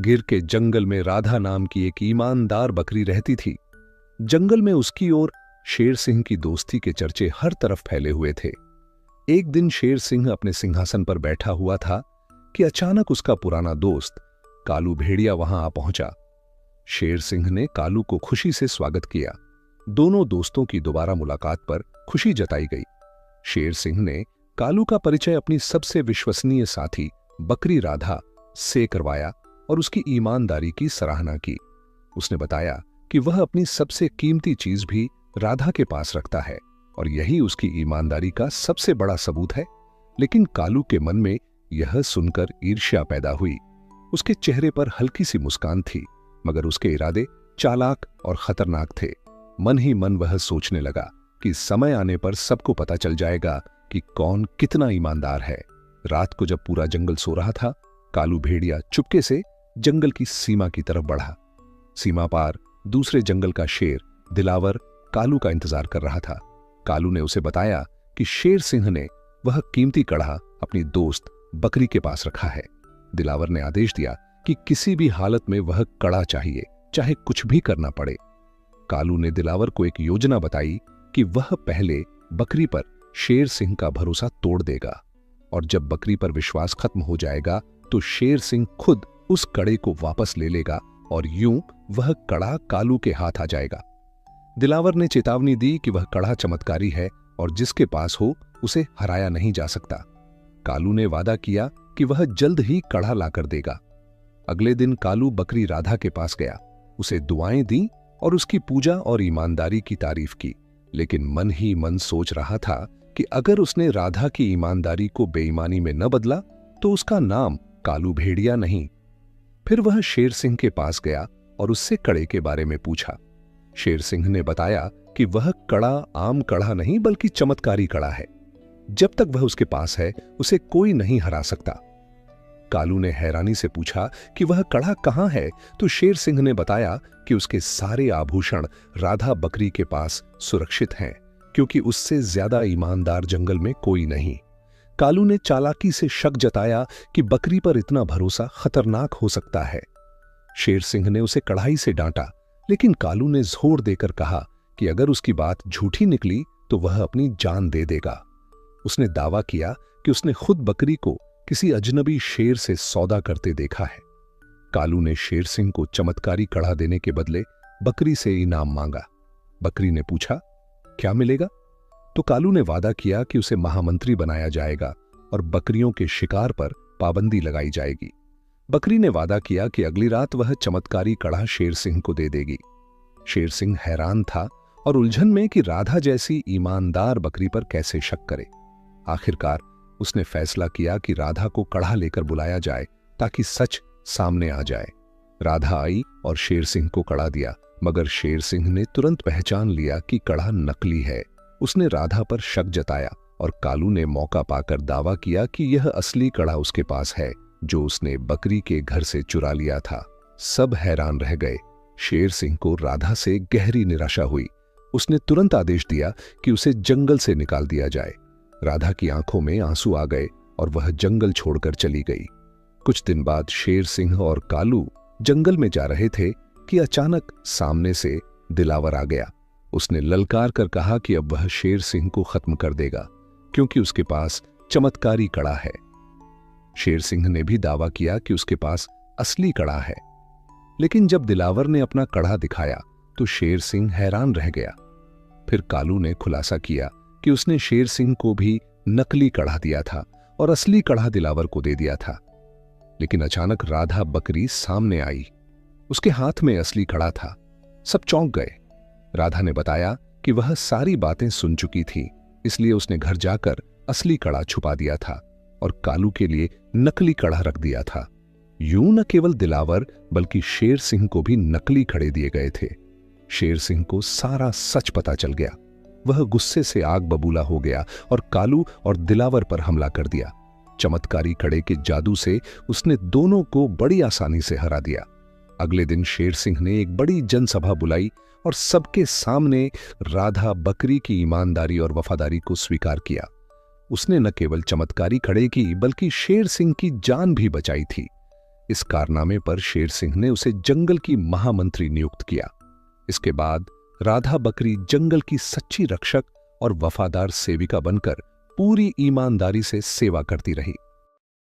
गिर के जंगल में राधा नाम की एक ईमानदार बकरी रहती थी। जंगल में उसकी और शेर सिंह की दोस्ती के चर्चे हर तरफ फैले हुए थे। एक दिन शेर सिंह अपने सिंहासन पर बैठा हुआ था कि अचानक उसका पुराना दोस्त कालू भेड़िया वहां आ पहुंचा। शेर सिंह ने कालू को खुशी से स्वागत किया। दोनों दोस्तों की दोबारा मुलाकात पर खुशी जताई गई। शेर सिंह ने कालू का परिचय अपनी सबसे विश्वसनीय साथी बकरी राधा से करवाया और उसकी ईमानदारी की सराहना की। उसने बताया कि वह अपनी सबसे कीमती चीज भी राधा के पास रखता है और यही उसकी ईमानदारी का सबसे बड़ा सबूत है। लेकिन कालू के मन में यह सुनकर ईर्ष्या पैदा हुई। उसके चेहरे पर हल्की सी मुस्कान थी, मगर उसके इरादे चालाक और खतरनाक थे। मन ही मन वह सोचने लगा कि समय आने पर सबको पता चल जाएगा कि कौन कितना ईमानदार है। रात को जब पूरा जंगल सो रहा था, कालू भेड़िया चुपके से जंगल की सीमा की तरफ बढ़ा। सीमा पार दूसरे जंगल का शेर दिलावर कालू का इंतजार कर रहा था। कालू ने उसे बताया कि शेर सिंह ने वह कीमती कड़ा अपनी दोस्त बकरी के पास रखा है। दिलावर ने आदेश दिया कि किसी भी हालत में वह कड़ा चाहिए, चाहे कुछ भी करना पड़े। कालू ने दिलावर को एक योजना बताई कि वह पहले बकरी पर शेर सिंह का भरोसा तोड़ देगा और जब बकरी पर विश्वास खत्म हो जाएगा तो शेर सिंह खुद उस कड़े को वापस ले लेगा और यूं वह कड़ा कालू के हाथ आ जाएगा। दिलावर ने चेतावनी दी कि वह कड़ा चमत्कारी है और जिसके पास हो उसे हराया नहीं जा सकता। कालू ने वादा किया कि वह जल्द ही कड़ा लाकर देगा। अगले दिन कालू बकरी राधा के पास गया, उसे दुआएं दी और उसकी पूजा और ईमानदारी की तारीफ की। लेकिन मन ही मन सोच रहा था कि अगर उसने राधा की ईमानदारी को बेईमानी में न बदला तो उसका नाम कालू भेड़िया नहीं। फिर वह शेर सिंह के पास गया और उससे कड़े के बारे में पूछा। शेर सिंह ने बताया कि वह कड़ा आम कड़ा नहीं बल्कि चमत्कारी कड़ा है। जब तक वह उसके पास है उसे कोई नहीं हरा सकता। कालू ने हैरानी से पूछा कि वह कड़ा कहां है, तो शेर सिंह ने बताया कि उसके सारे आभूषण राधा बकरी के पास सुरक्षित हैं, क्योंकि उससे ज्यादा ईमानदार जंगल में कोई नहीं। कालू ने चालाकी से शक जताया कि बकरी पर इतना भरोसा खतरनाक हो सकता है। शेर सिंह ने उसे कड़ाई से डांटा, लेकिन कालू ने जोर देकर कहा कि अगर उसकी बात झूठी निकली तो वह अपनी जान दे देगा। उसने दावा किया कि उसने खुद बकरी को किसी अजनबी शेर से सौदा करते देखा है। कालू ने शेर सिंह को चमत्कारी कड़ा देने के बदले बकरी से इनाम मांगा। बकरी ने पूछा, क्या मिलेगा? तो कालू ने वादा किया कि उसे महामंत्री बनाया जाएगा और बकरियों के शिकार पर पाबंदी लगाई जाएगी। बकरी ने वादा किया कि अगली रात वह चमत्कारी कड़ा शेर सिंह को दे देगी। शेर सिंह हैरान था और उलझन में कि राधा जैसी ईमानदार बकरी पर कैसे शक करे। आखिरकार उसने फैसला किया कि राधा को कड़ा लेकर बुलाया जाए ताकि सच सामने आ जाए। राधा आई और शेर सिंह को कड़ा दिया, मगर शेर सिंह ने तुरंत पहचान लिया कि कड़ा नकली है। उसने राधा पर शक जताया और कालू ने मौका पाकर दावा किया कि यह असली कड़ा उसके पास है, जो उसने बकरी के घर से चुरा लिया था। सब हैरान रह गए। शेर सिंह को राधा से गहरी निराशा हुई। उसने तुरंत आदेश दिया कि उसे जंगल से निकाल दिया जाए। राधा की आंखों में आंसू आ गए और वह जंगल छोड़कर चली गई। कुछ दिन बाद शेर सिंह और कालू जंगल में जा रहे थे कि अचानक सामने से दिलावर आ गया। उसने ललकार कर कहा कि अब वह शेर सिंह को खत्म कर देगा, क्योंकि उसके पास चमत्कारी कड़ा है। शेर सिंह ने भी दावा किया कि उसके पास असली कड़ा है। लेकिन जब दिलावर ने अपना कड़ा दिखाया तो शेर सिंह हैरान रह गया। फिर कालू ने खुलासा किया कि उसने शेर सिंह को भी नकली कड़ा दिया था और असली कड़ा दिलावर को दे दिया था। लेकिन अचानक राधा बकरी सामने आई। उसके हाथ में असली कड़ा था। सब चौंक गए। राधा ने बताया कि वह सारी बातें सुन चुकी थी, इसलिए उसने घर जाकर असली कड़ा छुपा दिया था और कालू के लिए नकली कड़ा रख दिया था। यूं न केवल दिलावर बल्कि शेर सिंह को भी नकली कड़े दिए गए थे। शेर सिंह को सारा सच पता चल गया। वह गुस्से से आग बबूला हो गया और कालू और दिलावर पर हमला कर दिया। चमत्कारी कड़े के जादू से उसने दोनों को बड़ी आसानी से हरा दिया। अगले दिन शेर सिंह ने एक बड़ी जनसभा बुलाई और सबके सामने राधा बकरी की ईमानदारी और वफादारी को स्वीकार किया। उसने न केवल चमत्कारी कड़े की बल्कि शेर सिंह की जान भी बचाई थी। इस कारनामे पर शेर सिंह ने उसे जंगल की महामंत्री नियुक्त किया। इसके बाद राधा बकरी जंगल की सच्ची रक्षक और वफादार सेविका बनकर पूरी ईमानदारी से सेवा करती रही।